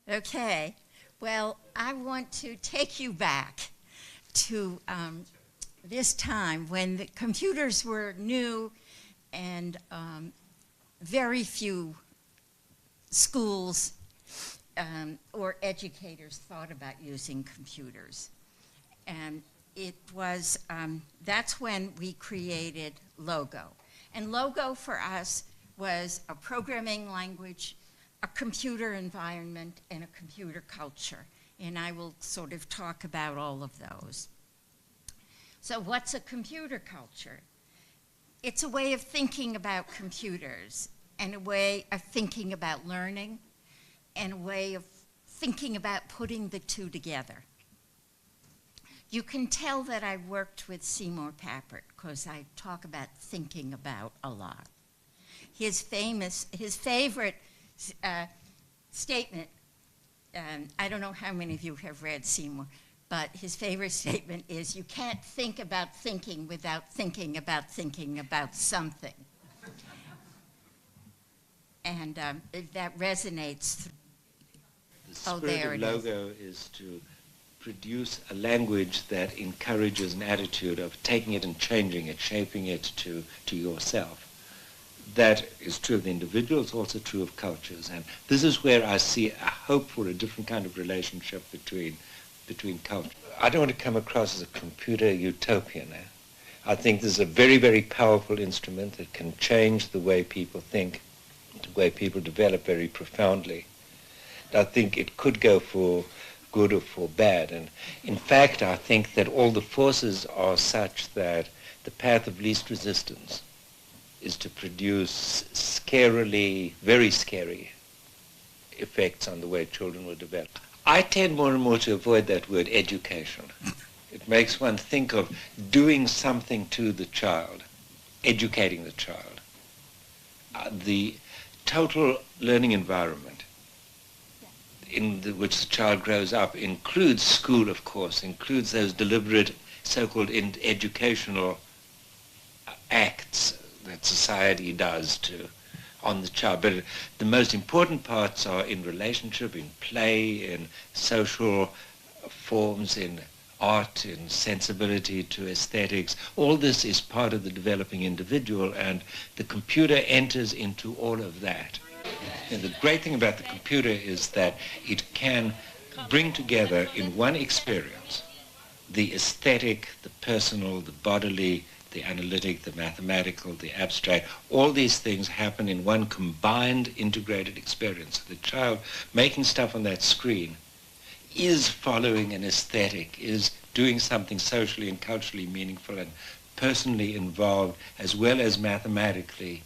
Okay, well, I want to take you back to this time when the computers were new and very few schools or educators thought about using computers. And it was, that's when we created Logo. And Logo for us was a programming language, a computer environment, and a computer culture. And I will sort of talk about all of those. So what's a computer culture? It's a way of thinking about computers, and a way of thinking about learning, and a way of thinking about putting the two together. You can tell that I worked with Seymour Papert because I talk about thinking about a lot. His favorite statement, I don't know how many of you have read Seymour, but his favorite statement is, you can't think about thinking without thinking about something. And that resonates. The spirit of Logo is to produce a language that encourages an attitude of taking it and changing it, shaping it to yourself. That is true of the individual, it's also true of cultures. And this is where I see a hope for a different kind of relationship between cultures. I don't want to come across as a computer utopian. I think this is a very, very powerful instrument that can change the way people think, the way people develop very profoundly. And I think it could go for good or for bad. And in fact, I think that all the forces are such that the path of least resistance is to produce scarily, very scary effects on the way children will develop. I tend more and more to avoid that word education. It makes one think of doing something to the child, educating the child. The total learning environment in which the child grows up includes school, of course, includes those deliberate so-called educational acts that society does on the child. But the most important parts are in relationship, in play, in social forms, in art, in sensibility to aesthetics. All this is part of the developing individual, and the computer enters into all of that. And the great thing about the computer is that it can bring together in one experience the aesthetic, the personal, the bodily, the analytic, the mathematical, the abstract. All these things happen in one combined, integrated experience. The child making stuff on that screen is following an aesthetic, is doing something socially and culturally meaningful and personally involved, as well as mathematically